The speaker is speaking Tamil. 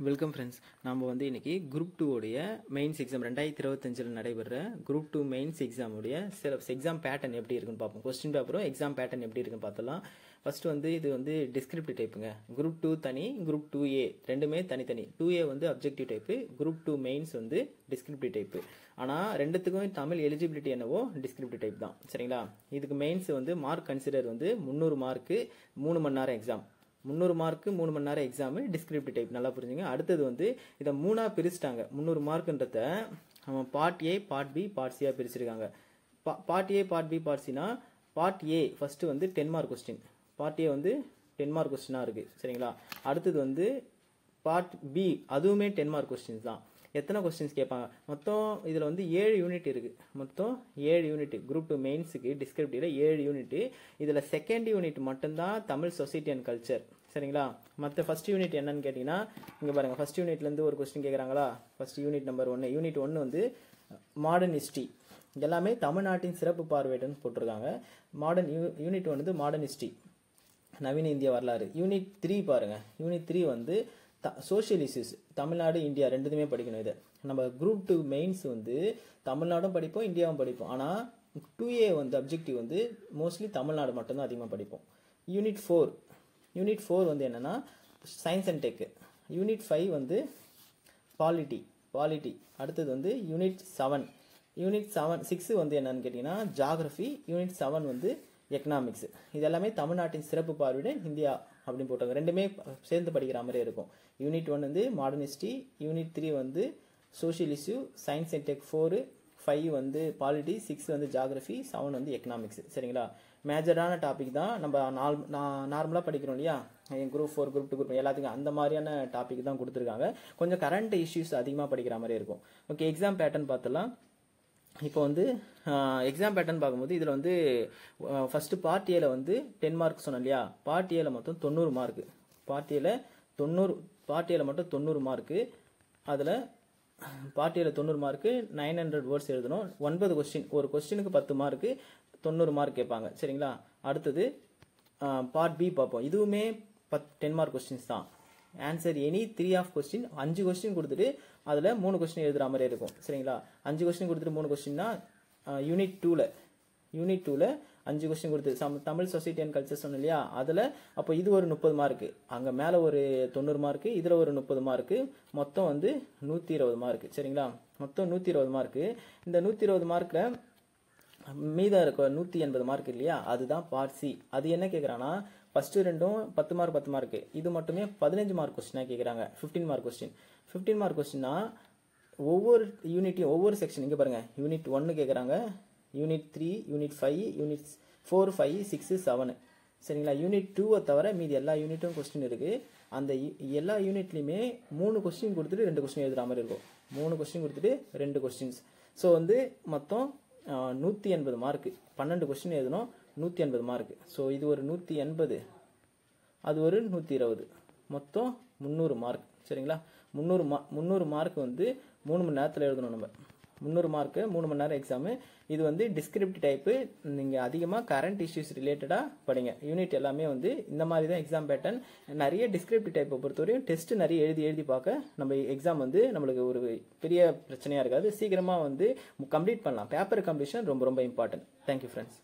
Welcome friends. நம்ம வந்து இன்னைக்கு குரூப் 2 உடைய மெயின்ஸ் எக்ஸாம் 2025 நடைபெற குரூப் 2 மெயின்ஸ் எக்ஸாம் உடைய சிலபஸ் எக்ஸாம் பேட்டர்ன் எப்படி இருக்குன்னு பார்ப்போம். கொஸ்டின் பேப்பரும் எக்ஸாம் பேட்டர்ன் எப்படி இருக்குன்னு பார்த்தலாம். ஃபர்ஸ்ட் வந்து இது வந்து டிஸ்கிரிப்டிவ் டைப்புங்க. குரூப் 2 தனி, குரூப் 2A ரெண்டுமே தனித்தனி. 2A வந்து அப்ஜெக்டிவ் டைப்பு, குரூப் 2 மெயின்ஸ் வந்து டிஸ்கிரிப்டிவ் டைப்பு. ஆனால் ரெண்டுத்துக்கும் தமிழ் எலிஜிபிலிட்டி என்னவோ டிஸ்கிரிப்டிவ் டைப் தான். சரிங்களா? இதுக்கு மெயின்ஸ் வந்து மார்க் கன்சிடர் வந்து 300 மார்க்கு 3 மணி நேரம் எக்ஸாம். 300 மார்க்கு 3 மணி நேரம் எக்ஸாமு டிஸ்கிரிப்டிவ் டைப். நல்லா புரிஞ்சுங்க. அடுத்தது வந்து இதை 3ஆக பிரிச்சுட்டாங்க. 300 மார்க்குன்றத அவன் part A, part B, part சியாக பிரிச்சிருக்காங்க. Part A, part B, part சினா பார்ட் ஏ ஃபஸ்ட்டு வந்து 10 மார்க் கொஸ்டின். பார்ட் ஏ வந்து 10 மார்க் கொஸ்டினாக இருக்குது. சரிங்களா? அடுத்தது வந்து பார்ட் பி, அதுவுமே 10 மார்க் கொஸ்டின்ஸ் தான். எத்தனை கொஸ்டின்ஸ் கேட்பாங்க? மொத்தம் இதில் வந்து 7 யூனிட் இருக்குது. மொத்தம் 7 யூனிட். Group 2 மெயின்ஸுக்கு டிஸ்கிரிப்டிவில் 7 unit. இதில் செகண்ட் யூனிட் மட்டும்தான் தமிழ் சொசைட்டி அண்ட் கல்ச்சர். சரிங்களா? மற்ற ஃபர்ஸ்ட் யூனிட் என்னன்னு கேட்டிங்கன்னா, இங்கே பாருங்கள், ஃபர்ஸ்ட் யூனிட்லேருந்து ஒரு கொஸ்டின் கேட்குறாங்களா? First unit number 1. யூனிட் 1 வந்து மாடர்ன் ஹிஸ்ட்ரி. எல்லாமே தமிழ்நாட்டின் சிறப்பு பார்வையிடன்னு போட்டிருக்காங்க. யூனிட் 1 வந்து மாடர்ன் ஹிஸ்ட்ரி, நவீன இந்திய வரலாறு. யூனிட் 3 பாருங்கள். யூனிட் 3 வந்து சோஷியல் இஷ்யூஸ், தமிழ்நாடு இந்தியா ரெண்டுதுமே படிக்கணும். இதை நம்ம குரூப் 2 மெயின்ஸ் வந்து தமிழ்நாடும் படிப்போம், இந்தியாவும் படிப்போம். ஆனால் 2A வந்து அப்ஜெக்டிவ் வந்து மோஸ்ட்லி தமிழ்நாடு மட்டும்தான் அதிகமாக படிப்போம். யூனிட் 4 வந்து என்னன்னா சயின்ஸ் அண்ட் டெக். யூனிட் 5 வந்து பாலிட்டி. அடுத்தது வந்து யூனிட் 6 வந்து என்னன்னு கேட்டிங்கன்னா ஜாகிரபி. யூனிட் 7 வந்து எக்கனாமிக்ஸ். இது எல்லாமே தமிழ்நாட்டின் சிறப்பு பார்வையிட இந்தியா அப்படின்னு போட்டாங்க. ரெண்டுமே சேர்ந்து படிக்கிற மாதிரி இருக்கும். யூனிட் 1 வந்து மாடர்ன் ஹிஸ்ட்ரி, யூனிட் 3 வந்து social issue, science and tech 4, 5 வந்து பாலிட்டி, 6 வந்து ஜாகிரபி, 7 வந்து எக்கனாமிக்ஸ். சரிங்களா? மேஜரான டாபிக் தான். நம்ம நார்மலாக படிக்கிறோம் இல்லையா, குரூப் 4, குரூப் 2, குரூப் எல்லாத்துக்கும் அந்த மாதிரியான டாபிக் தான் கொடுத்துருக்காங்க. கொஞ்சம் கரண்ட் இஷ்யூஸ் அதிகமாக படிக்கிற மாதிரி இருக்கும். ஓகே, எக்ஸாம் பேட்டர்ன் பார்த்துலாம். இப்போ வந்து எக்ஸாம் பேட்டர்ன் பார்க்கும்போது இதில் வந்து ஃபஸ்ட்டு பார்ட் ஏல வந்து 10 மார்க் சொன்னோம் இல்லையா. பார்ட் ஏல மொத்தம் 90 மார்க்கு. பார்ட் ஏல மட்டும் 90 மார்க்கு. அதில் பார்ட் ஏல 90 மார்க்கு, 900 வேர்ட்ஸ் எழுதணும். 9 கொஸ்டின், ஒரு கொஸ்டினுக்கு 10 மார்க்கு, 90 மார்க் கேட்பாங்க. சரிங்களா? அடுத்தது பார்ட் பி பார்ப்போம். இதுவுமே 10 மார்க் கொஸ்டின்ஸ் தான். Answer any 3 of question. 5 question கொடுத்துட்டு அதில் 3 கொஸ்டின் எழுதுகிற மாதிரி இருக்கும். சரிங்களா? 5 கொஸ்டின் கொடுத்துட்டு 3 கொஸ்டின்னா யூனிட் 2ல 5 கொஸ்டின் கொடுத்து தமிழ் சொசைட்டி அண்ட் கல்ச்சர் சொன்னோம் இல்லையா, அதில் அப்போ இது ஒரு 30 மார்க்கு, அங்கே மேலே ஒரு 90 மார்க்கு, இதில் ஒரு 30 மார்க்கு, மொத்தம் வந்து 120 மார்க்கு. சரிங்களா? மொத்தம் 120 மார்க்கு. இந்த 120 மார்க்கில் மீதம் இருக்க 180 மார்க் இல்லையா, அதுதான் பார்ட் சி. அது என்ன கேட்குறான்னா, ஃபர்ஸ்ட் ரெண்டும் 10 மார்க்கு, இது மட்டுமே 15 மார்க் கொஸ்டினாக கேட்குறாங்க. 15 மார்க் கொஸ்டின். 15 மார்க் கொஸ்டின்னா ஒவ்வொரு யூனிட்டையும் ஒவ்வொரு செக்ஷன் இங்கே பாருங்கள். யூனிட் 1 கேட்குறாங்க, யூனிட் 3, யூனிட் 5, யூனிட் 4, 5, 6, 7. சரிங்களா? யூனிட் 2 தவிர மீதி எல்லா யூனிட்டும் கொஸ்டின் இருக்குது. அந்த எல்லா யூனிட்லையுமே 3 கொஸ்டின் கொடுத்துட்டு 2 கொஸ்டின் எழுதுகிற மாதிரி இருக்கும். 3 கொஸ்டின் கொடுத்துட்டு 2 கொஸ்டின்ஸ். ஸோ வந்து மொத்தம் 180 மார்க்கு. 12 கொஸ்டின் எழுதணும், 180 மார்க்கு. ஸோ இது ஒரு 180, அது ஒரு 120, மொத்தம் 300 மார்க். சரிங்களா? 300 மார்க் வந்து 3 மணி நேரத்தில் எழுதணும் நம்ம. 300 மார்க்கு 3 மணி நேரம் எக்ஸாமு. இது வந்து டிஸ்கிரிப்டிவ் டைப்பு. நீங்கள் அதிகமாக கரண்ட் இஷ்யூஸ் ரிலேட்டடாக படிங்க. யூனிட் எல்லாமே வந்து இந்த மாதிரி தான் எக்ஸாம் பேட்டர்ன். நிறைய டிஸ்கிரிப்டிவ் டைப்பை பொறுத்தவரையும் டெஸ்ட் நிறைய எழுதி பார்க்க நம்ம எக்ஸாம் வந்து நம்மளுக்கு ஒரு பெரிய பிரச்சனையாக இருக்காது. சீக்கிரமாக வந்து கம்ப்ளீட் பண்ணலாம். பேப்பர் கம்ப்ளீஷன் ரொம்ப இம்பார்ட்டன்ட். Thank you friends.